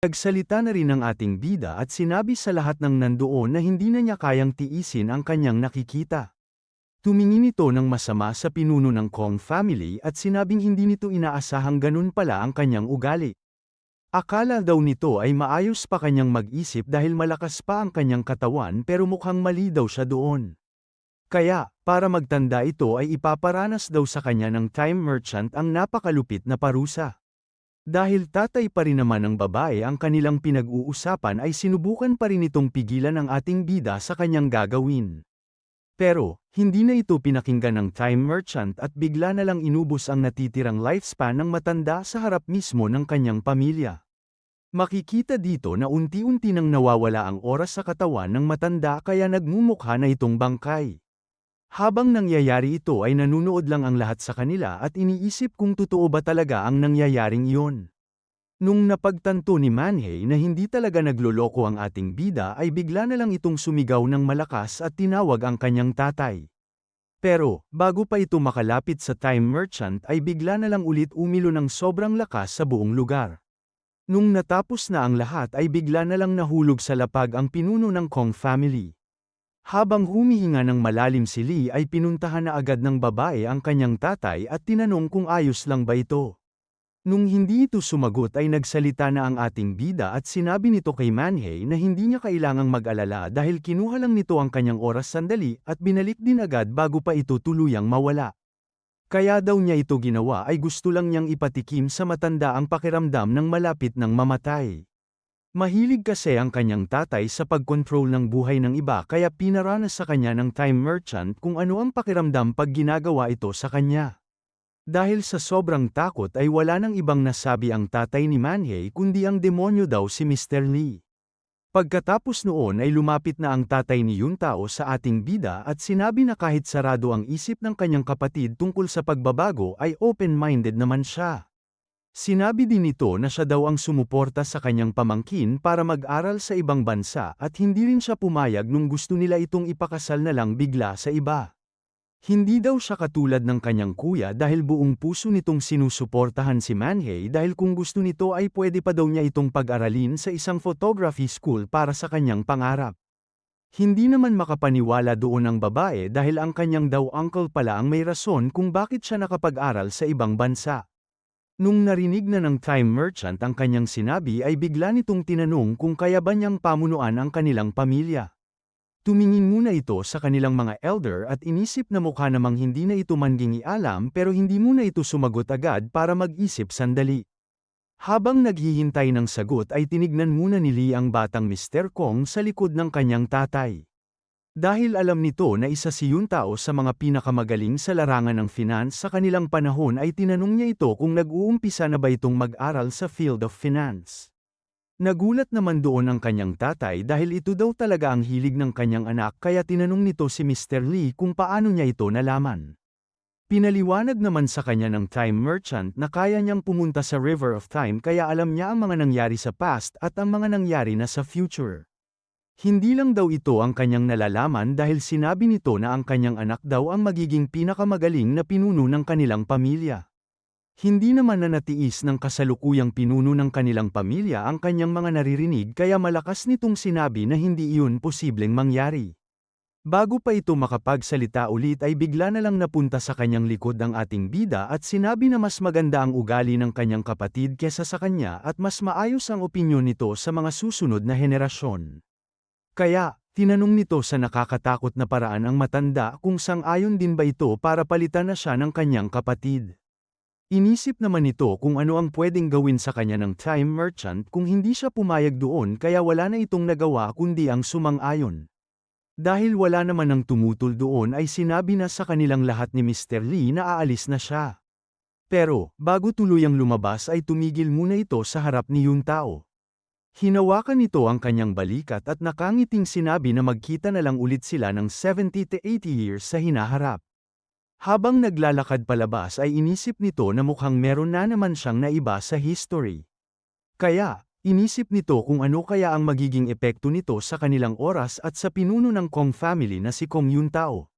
Nagsalita na rin ang ating bida at sinabi sa lahat ng nandoon na hindi na niya kayang tiisin ang kanyang nakikita. Tumingin ito ng masama sa pinuno ng Kong family at sinabing hindi nito inaasahang ganun pala ang kanyang ugali. Akala daw nito ay maayos pa kanyang mag-isip dahil malakas pa ang kanyang katawan pero mukhang mali daw siya doon. Kaya, para magtanda ito ay ipaparanas daw sa kanya ng time merchant ang napakalupit na parusa. Dahil tatay pa rin naman ng babae ang kanilang pinag-uusapan ay sinubukan pa rin itong pigilan ng ating bida sa kanyang gagawin. Pero, hindi na ito pinakinggan ng time merchant at bigla na lang inubos ang natitirang lifespan ng matanda sa harap mismo ng kanyang pamilya. Makikita dito na unti-unti nang nawawala ang oras sa katawan ng matanda kaya nagmumukha na itong bangkay. Habang nangyayari ito ay nanunood lang ang lahat sa kanila at iniisip kung totoo ba talaga ang nangyayaring iyon. Nung napagtanto ni Manhei na hindi talaga nagloloko ang ating bida ay bigla na lang itong sumigaw ng malakas at tinawag ang kanyang tatay. Pero, bago pa ito makalapit sa time merchant ay bigla na lang ulit umilo ng sobrang lakas sa buong lugar. Nung natapos na ang lahat ay bigla na lang nahulog sa lapag ang pinuno ng Kong family. Habang humihinga ng malalim si Lee ay pinuntahan na agad ng babae ang kanyang tatay at tinanong kung ayos lang ba ito. Nung hindi ito sumagot ay nagsalita na ang ating bida at sinabi nito kay Manhei na hindi niya kailangang mag-alala dahil kinuha lang nito ang kanyang oras sandali at binalik din agad bago pa ito tuluyang mawala. Kaya daw niya ito ginawa ay gusto lang niyang ipatikim sa matanda ang pakiramdam ng malapit ng mamatay. Mahilig kasi ang kanyang tatay sa pagkontrol ng buhay ng iba kaya pinaranas sa kanya ng time merchant kung ano ang pakiramdam pag ginagawa ito sa kanya. Dahil sa sobrang takot ay wala nang ibang nasabi ang tatay ni Manhei kundi ang demonyo daw si Mr. Lee. Pagkatapos noon ay lumapit na ang tatay ni Yuntao sa ating bida at sinabi na kahit sarado ang isip ng kanyang kapatid tungkol sa pagbabago ay open-minded naman siya. Sinabi din nito na siya daw ang sumuporta sa kanyang pamangkin para mag-aral sa ibang bansa at hindi rin siya pumayag nung gusto nila itong ipakasal na lang bigla sa iba. Hindi daw siya katulad ng kanyang kuya dahil buong puso nitong sinusuportahan si Manhei dahil kung gusto nito ay pwede pa daw niya itong pag-aralin sa isang photography school para sa kanyang pangarap. Hindi naman makapaniwala doon ang babae dahil ang kanyang daw uncle pala ang may rason kung bakit siya nakapag-aral sa ibang bansa. Nung narinig na ng time merchant ang kanyang sinabi ay bigla nitong tinanong kung kaya ba niyang pamunuan ang kanilang pamilya. Tumingin muna ito sa kanilang mga elder at inisip na mukha namang hindi na ito manggingialam pero hindi muna ito sumagot agad para mag-isip sandali. Habang naghihintay ng sagot ay tinignan muna ni Lee ang batang Mr. Kong sa likod ng kanyang tatay. Dahil alam nito na isa si Yuntao sa mga pinakamagaling sa larangan ng finance sa kanilang panahon ay tinanong niya ito kung nag-uumpisa na ba itong mag-aral sa field of finance. Nagulat naman doon ang kanyang tatay dahil ito daw talaga ang hilig ng kanyang anak kaya tinanong nito si Mr. Lee kung paano niya ito nalaman. Pinaliwanag naman sa kanya ng time merchant na kaya niyang pumunta sa River of Time kaya alam niya ang mga nangyari sa past at ang mga nangyari na sa future. Hindi lang daw ito ang kanyang nalalaman dahil sinabi nito na ang kanyang anak daw ang magiging pinakamagaling na pinuno ng kanilang pamilya. Hindi naman nanatiis ng kasalukuyang pinuno ng kanilang pamilya ang kanyang mga naririnig kaya malakas nitong sinabi na hindi iyon posibleng mangyari. Bago pa ito makapagsalita ulit ay bigla na lang napunta sa kanyang likod ang ating bida at sinabi na mas maganda ang ugali ng kanyang kapatid kesa sa kanya at mas maayos ang opinyon nito sa mga susunod na henerasyon. Kaya, tinanong nito sa nakakatakot na paraan ang matanda kung sang-ayon din ba ito para palitan na siya ng kanyang kapatid. Inisip naman nito kung ano ang pwedeng gawin sa kanya ng time merchant kung hindi siya pumayag doon kaya wala na itong nagawa kundi ang sumang-ayon. Dahil wala naman ang tumutol doon ay sinabi na sa kanilang lahat ni Mr. Lee na aalis na siya. Pero, bago tuluyang lumabas ay tumigil muna ito sa harap ni Yuntao. Hinawakan nito ang kanyang balikat at nakangiting sinabi na magkita na lang ulit sila ng 70 to 80 years sa hinaharap. Habang naglalakad palabas ay inisip nito na mukhang meron na naman siyang naiba sa history. Kaya, inisip nito kung ano kaya ang magiging epekto nito sa kanilang oras at sa pinuno ng Kong family na si Kong Yuntao.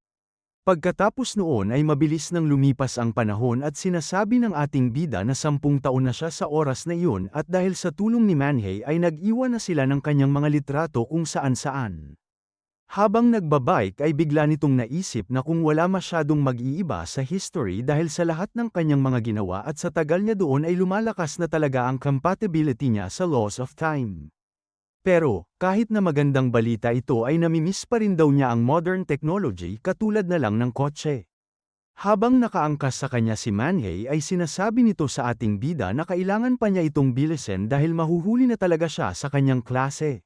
Pagkatapos noon ay mabilis nang lumipas ang panahon at sinasabi ng ating bida na 10 taon na siya sa oras na iyon at dahil sa tulong ni Manhei ay nag-iwan na sila ng kanyang mga litrato kung saan-saan. Habang nagbabike ay bigla nitong naisip na kung wala masyadong mag-iiba sa history dahil sa lahat ng kanyang mga ginawa at sa tagal niya doon ay lumalakas na talaga ang compatibility niya sa laws of time. Pero, kahit na magandang balita ito ay namimiss pa rin daw niya ang modern technology katulad na lang ng kotse. Habang nakaangkas sa kanya si Manhei ay sinasabi nito sa ating bida na kailangan pa niya itong bilisin dahil mahuhuli na talaga siya sa kanyang klase.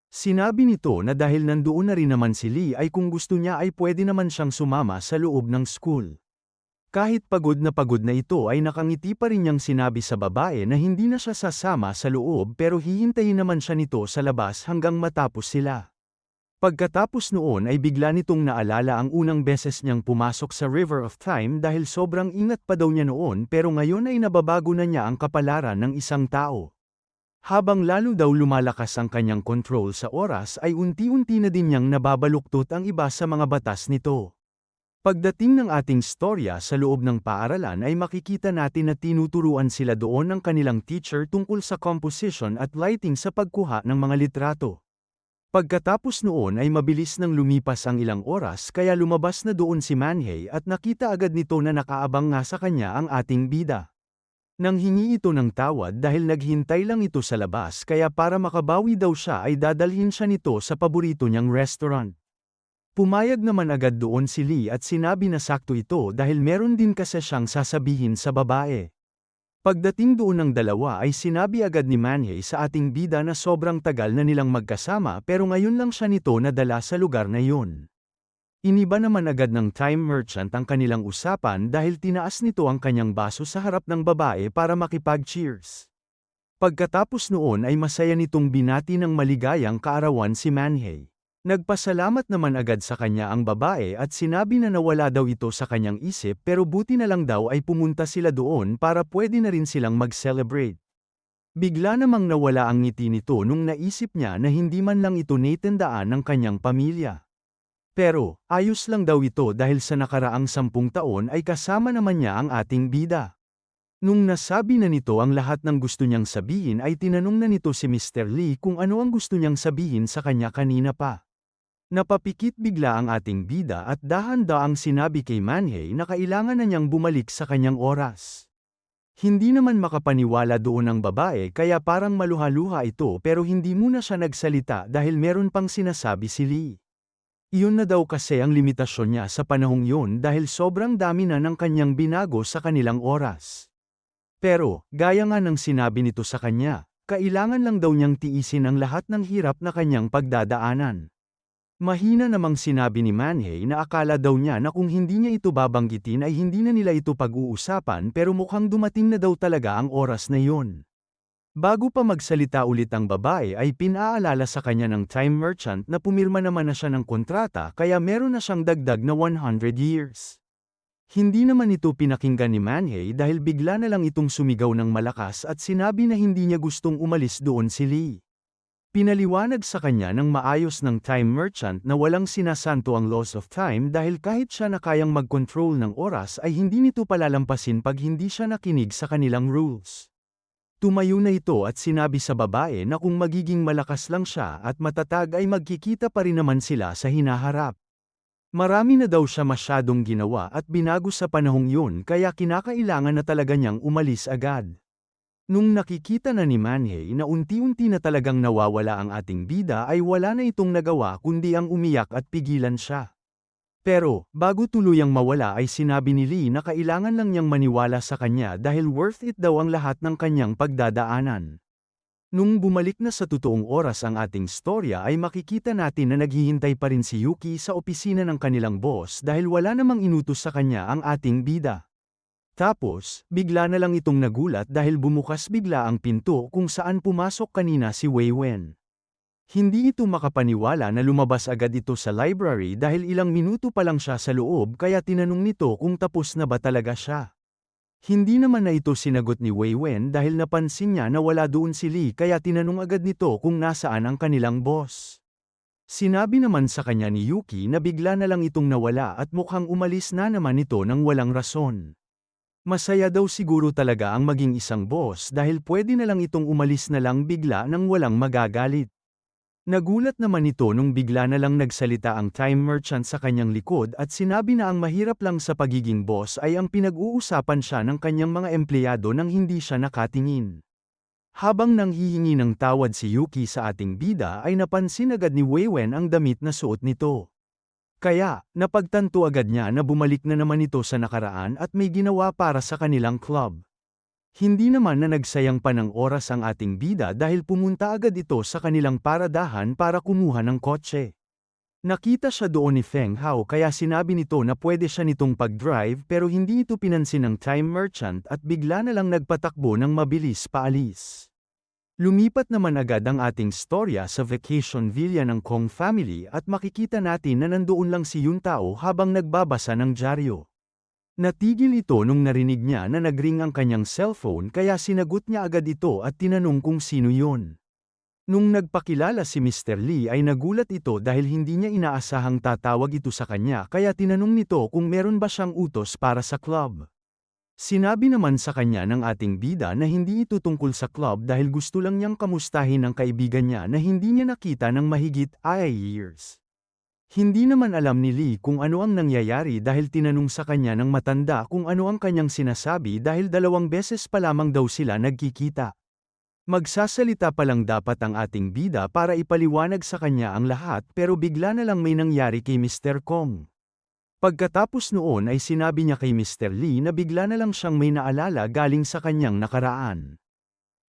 Sinabi nito na dahil nandoon na rin naman si Lee ay kung gusto niya ay pwede naman siyang sumama sa loob ng school. Kahit pagod na ito ay nakangiti pa rin niyang sinabi sa babae na hindi na siya sasama sa loob pero hihintayin naman siya nito sa labas hanggang matapos sila. Pagkatapos noon ay bigla nitong naalala ang unang beses niyang pumasok sa River of Time dahil sobrang ingat pa daw niya noon pero ngayon ay nababago na niya ang kapalaran ng isang tao. Habang lalo daw lumalakas ang kanyang control sa oras ay unti-unti na din niyang nababaluktot ang iba sa mga batas nito. Pagdating ng ating storya sa loob ng paaralan ay makikita natin na tinuturuan sila doon ng kanilang teacher tungkol sa composition at lighting sa pagkuha ng mga litrato. Pagkatapos noon ay mabilis nang lumipas ang ilang oras kaya lumabas na doon si Manhei at nakita agad nito na nakaabang nga sa kanya ang ating bida. Nang hingi ito ng tawad dahil naghintay lang ito sa labas kaya para makabawi daw siya ay dadalhin siya nito sa paborito niyang restaurant. Pumayag naman agad doon si Lee at sinabi na sakto ito dahil meron din kasi siyang sasabihin sa babae. Pagdating doon ng dalawa ay sinabi agad ni Manhei sa ating bida na sobrang tagal na nilang magkasama pero ngayon lang siya nito nadala sa lugar na yun. Iniba naman agad ng time merchant ang kanilang usapan dahil tinaas nito ang kanyang baso sa harap ng babae para makipag-cheers. Pagkatapos noon ay masaya nitong binati ng maligayang kaarawan si Manhei. Nagpasalamat naman agad sa kanya ang babae at sinabi na nawala daw ito sa kanyang isip pero buti na lang daw ay pumunta sila doon para pwede na rin silang mag-celebrate. Bigla namang nawala ang ngiti nito nung naisip niya na hindi man lang ito naitandaan ng kanyang pamilya. Pero, ayos lang daw ito dahil sa nakaraang 10 taon ay kasama naman niya ang ating bida. Nung nasabi na nito ang lahat ng gusto niyang sabihin ay tinanong na nito si Mr. Lee kung ano ang gusto niyang sabihin sa kanya kanina pa. Napapikit bigla ang ating bida at dahan-daang sinabi kay Manhei na kailangan na niyang bumalik sa kanyang oras. Hindi naman makapaniwala doon ang babae kaya parang maluha-luha ito pero hindi muna siya nagsalita dahil meron pang sinasabi si Lee. Iyon na daw kasi ang limitasyon niya sa panahong yun dahil sobrang dami na ng kanyang binago sa kanilang oras. Pero, gaya nga ng sinabi nito sa kanya, kailangan lang daw niyang tiisin ang lahat ng hirap na kanyang pagdadaanan. Mahina namang sinabi ni Manhei na akala daw niya na kung hindi niya ito babanggitin ay hindi na nila ito pag-uusapan pero mukhang dumating na daw talaga ang oras na yun. Bago pa magsalita ulit ang babae ay pinaalala sa kanya ng time merchant na pumirma naman na siya ng kontrata kaya meron na siyang dagdag na 100 years. Hindi naman ito pinakinggan ni Manhei dahil bigla na lang itong sumigaw ng malakas at sinabi na hindi niya gustong umalis doon si Lee. Pinaliwanag sa kanya ng maayos ng time merchant na walang sinasanto ang laws of time dahil kahit siya na kayang mag-control ng oras ay hindi nito palalampasin pag hindi siya nakinig sa kanilang rules. Tumayo na ito at sinabi sa babae na kung magiging malakas lang siya at matatag ay magkikita pa rin naman sila sa hinaharap. Marami na daw siya masyadong ginawa at binago sa panahong yun kaya kinakailangan na talaga niyang umalis agad. Nung nakikita na ni Manhei na unti-unti na talagang nawawala ang ating bida ay wala na itong nagawa kundi ang umiyak at pigilan siya. Pero, bago tuluyang mawala ay sinabi ni Lee na kailangan lang niyang maniwala sa kanya dahil worth it daw ang lahat ng kanyang pagdadaanan. Nung bumalik na sa totoong oras ang ating storya ay makikita natin na naghihintay pa rin si Yuki sa opisina ng kanilang boss dahil wala namang inutos sa kanya ang ating bida. Tapos, bigla na lang itong nagulat dahil bumukas bigla ang pinto kung saan pumasok kanina si Wei Wen. Hindi ito makapaniwala na lumabas agad ito sa library dahil ilang minuto pa lang siya sa loob kaya tinanong nito kung tapos na ba talaga siya. Hindi naman na ito sinagot ni Wei Wen dahil napansin niya na wala doon si Lee kaya tinanong agad nito kung nasaan ang kanilang boss. Sinabi naman sa kanya ni Yuki na bigla na lang itong nawala at mukhang umalis na naman ito ng walang rason. Masaya daw siguro talaga ang maging isang boss dahil pwede na lang itong umalis na lang bigla nang walang magagalit. Nagulat naman ito nung bigla na lang nagsalita ang time merchant sa kanyang likod at sinabi na ang mahirap lang sa pagiging boss ay ang pinag-uusapan siya ng kanyang mga empleyado nang hindi siya nakatingin. Habang nanghihingi ng tawad si Yuki sa ating bida ay napansin agad ni Weiwen ang damit na suot nito. Kaya, napagtanto agad niya na bumalik na naman ito sa nakaraan at may ginawa para sa kanilang club. Hindi naman na nagsayang pa ng oras ang ating bida dahil pumunta agad ito sa kanilang paradahan para kumuha ng kotse. Nakita siya doon ni Feng Hao kaya sinabi nito na pwede siya nitong pag-drive pero hindi ito pinansin ng time merchant at bigla na lang nagpatakbo ng mabilis paalis. Lumipat naman agad ang ating storya sa vacation villa ng Kong family at makikita natin na nandoon lang si Yuntao habang nagbabasa ng dyaryo. Natigil ito nung narinig niya na nagring ang kanyang cellphone kaya sinagot niya agad ito at tinanong kung sino yun. Nung nagpakilala si Mr. Lee ay nagulat ito dahil hindi niya inaasahang tatawag ito sa kanya kaya tinanong nito kung meron ba siyang utos para sa club. Sinabi naman sa kanya ng ating bida na hindi ito tungkol sa club dahil gusto lang niyang kamustahin ang kaibigan niya na hindi niya nakita ng mahigit 8 years. Hindi naman alam ni Lee kung ano ang nangyayari dahil tinanong sa kanya ng matanda kung ano ang kanyang sinasabi dahil 2 beses pa lamang daw sila nagkikita. Magsasalita pa lang dapat ang ating bida para ipaliwanag sa kanya ang lahat pero bigla na lang may nangyari kay Mr. Kong. Pagkatapos noon ay sinabi niya kay Mr. Lee na bigla na lang siyang may naalala galing sa kanyang nakaraan.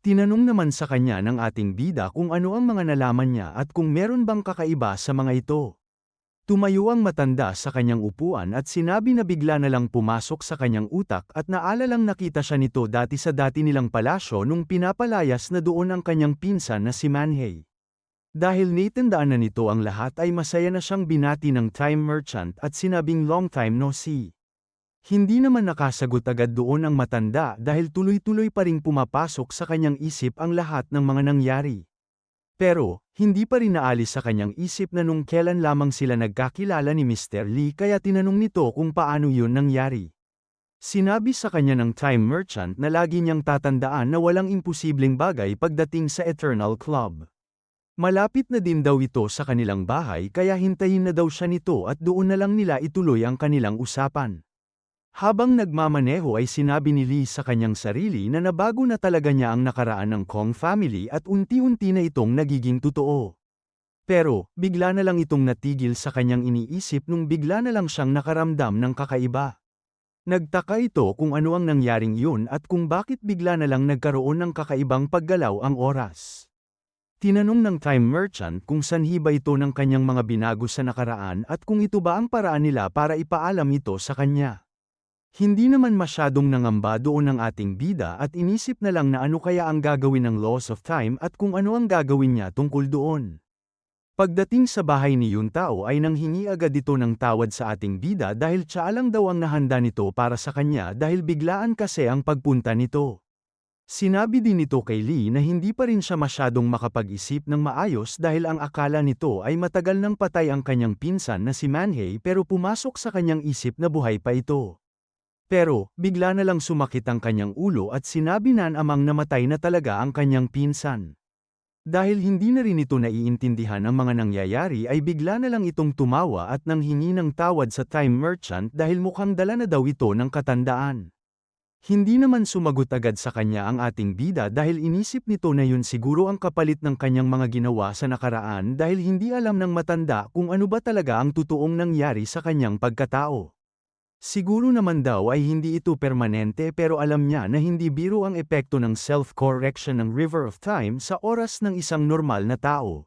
Tinanong naman sa kanya ng ating bida kung ano ang mga nalaman niya at kung meron bang kakaiba sa mga ito. Tumayo ang matanda sa kanyang upuan at sinabi na bigla na lang pumasok sa kanyang utak at naalalang nakita siya nito dati sa dati nilang palasyo nung pinapalayas na doon ang kanyang pinsan na si Manhei. Dahil naitandaan na nito ang lahat ay masaya na siyang binati ng time merchant at sinabing long time no see. Hindi naman nakasagot agad doon ang matanda dahil tuloy-tuloy pa ring pumapasok sa kanyang isip ang lahat ng mga nangyari. Pero, hindi pa rin naalis sa kanyang isip na nung kailan lamang sila nagkakilala ni Mr. Lee kaya tinanong nito kung paano yun nangyari. Sinabi sa kanya ng time merchant na lagi niyang tatandaan na walang imposibleng bagay pagdating sa Eternal Club. Malapit na din daw ito sa kanilang bahay kaya hintayin na daw siya nito at doon na lang nila ituloy ang kanilang usapan. Habang nagmamaneho ay sinabi ni Lee sa kanyang sarili na nabago na talaga niya ang nakaraan ng Kong family at unti-unti na itong nagiging totoo. Pero, bigla na lang itong natigil sa kanyang iniisip nung bigla na lang siyang nakaramdam ng kakaiba. Nagtaka ito kung ano ang nangyaring yun at kung bakit bigla na lang nagkaroon ng kakaibang paggalaw ang oras. Tinanong ng time merchant kung sanhi ba ito ng kanyang mga binago sa nakaraan at kung ito ba ang paraan nila para ipaalam ito sa kanya. Hindi naman masyadong nangamba doon ang ating bida at inisip na lang na ano kaya ang gagawin ng Laws of Time at kung ano ang gagawin niya tungkol doon. Pagdating sa bahay ni Yuntao ay nanghingi agad ito ng tawad sa ating bida dahil tsaa lang daw ang nahanda nito para sa kanya dahil biglaan kasi ang pagpunta nito. Sinabi din nito kay Lee na hindi pa rin siya masyadong makapag-isip ng maayos dahil ang akala nito ay matagal nang patay ang kanyang pinsan na si Manhei pero pumasok sa kanyang isip na buhay pa ito. Pero, bigla na lang sumakit ang kanyang ulo at sinabi na amang namatay na talaga ang kanyang pinsan. Dahil hindi na rin ito naiintindihan ang mga nangyayari ay bigla na lang itong tumawa at nanghingi ng tawad sa time merchant dahil mukhang dala na daw ito ng katandaan. Hindi naman sumagot agad sa kanya ang ating bida dahil inisip nito na yun siguro ang kapalit ng kanyang mga ginawa sa nakaraan dahil hindi alam ng matanda kung ano ba talaga ang totoong nangyari sa kanyang pagkatao. Siguro naman daw ay hindi ito permanente pero alam niya na hindi biro ang epekto ng self-correction ng River of Time sa oras ng isang normal na tao.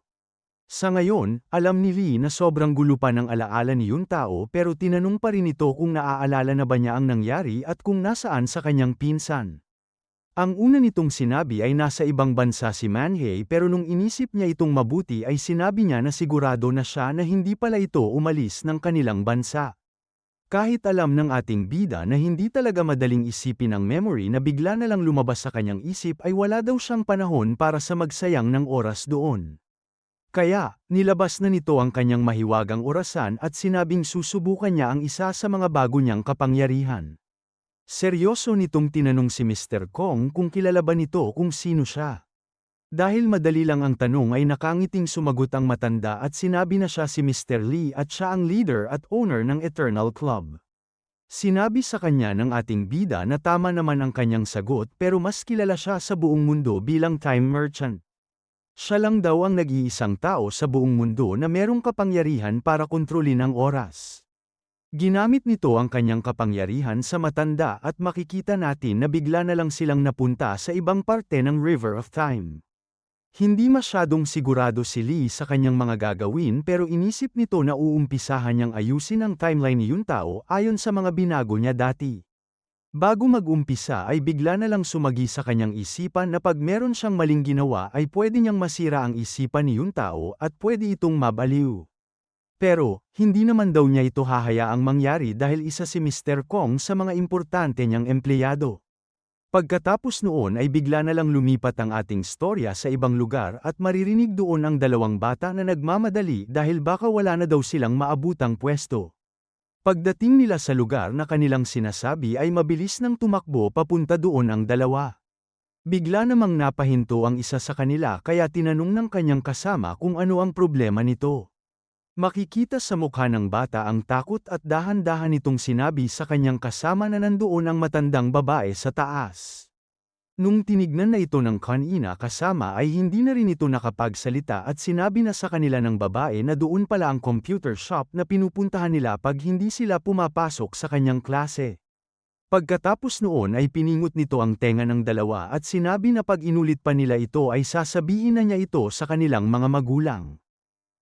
Sa ngayon, alam ni Lee na sobrang gulo pa ng alaala ni Yuntao pero tinanong pa rin ito kung naaalala na ba niya ang nangyari at kung nasaan sa kanyang pinsan. Ang una nitong sinabi ay nasa ibang bansa si Manhei pero nung inisip niya itong mabuti ay sinabi niya na sigurado na siya na hindi pala ito umalis ng kanilang bansa. Kahit alam ng ating bida na hindi talaga madaling isipin ang memory na bigla na lang lumabas sa kanyang isip ay wala daw siyang panahon para sa magsayang ng oras doon. Kaya, nilabas na nito ang kanyang mahiwagang orasan at sinabing susubukan niya ang isa sa mga bago niyang kapangyarihan. Seryoso nitong tinanong si Mr. Kong kung kilala ba nito kung sino siya. Dahil madali lang ang tanong ay nakangiting sumagot ang matanda at sinabi na siya si Mr. Lee at siya ang leader at owner ng Eternal Club. Sinabi sa kanya ng ating bida na tama naman ang kanyang sagot pero mas kilala siya sa buong mundo bilang time merchant. Siya lang daw ang nag-iisang tao sa buong mundo na merong kapangyarihan para kontrolin ang oras. Ginamit nito ang kanyang kapangyarihan sa matanda at makikita natin na bigla na lang silang napunta sa ibang parte ng River of Time. Hindi masyadong sigurado si Lee sa kanyang mga gagawin pero inisip nito na uumpisahan niyang ayusin ang timeline ni Yuntao ayon sa mga binago niya dati. Bago mag-umpisa ay bigla na lang sumagi sa kanyang isipan na pag meron siyang maling ginawa ay pwede niyang masira ang isipan ni Yuntao at pwede itong mabaliw. Pero, hindi naman daw niya ito hahayaang mangyari dahil isa si Mr. Kong sa mga importante niyang empleyado. Pagkatapos noon ay bigla na lang lumipat ang ating storya sa ibang lugar at maririnig doon ang dalawang bata na nagmamadali dahil baka wala na daw silang maabutang pwesto. Pagdating nila sa lugar na kanilang sinasabi ay mabilis nang tumakbo papunta doon ang dalawa. Bigla namang napahinto ang isa sa kanila kaya tinanong ng kanyang kasama kung ano ang problema nito. Makikita sa mukha ng bata ang takot at dahan-dahan nitong sinabi sa kanyang kasama na nandoon ang matandang babae sa taas. Nung tinignan na ito ng kanina kasama ay hindi na rin ito nakapagsalita at sinabi na sa kanila ng babae na doon pala ang computer shop na pinupuntahan nila pag hindi sila pumapasok sa kanyang klase. Pagkatapos noon ay piningot nito ang tenga ng dalawa at sinabi na pag inulit pa nila ito ay sasabihin na niya ito sa kanilang mga magulang.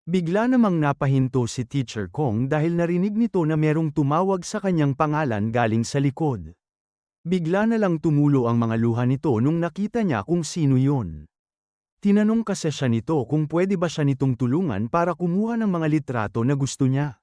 Bigla namang napahinto si Teacher Kong dahil narinig nito na merong tumawag sa kanyang pangalan galing sa likod. Bigla na lang tumulo ang mga luha nito nung nakita niya kung sino yun. Tinanong kasi siya nito kung pwede ba siya nitong tulungan para kumuha ng mga litrato na gusto niya.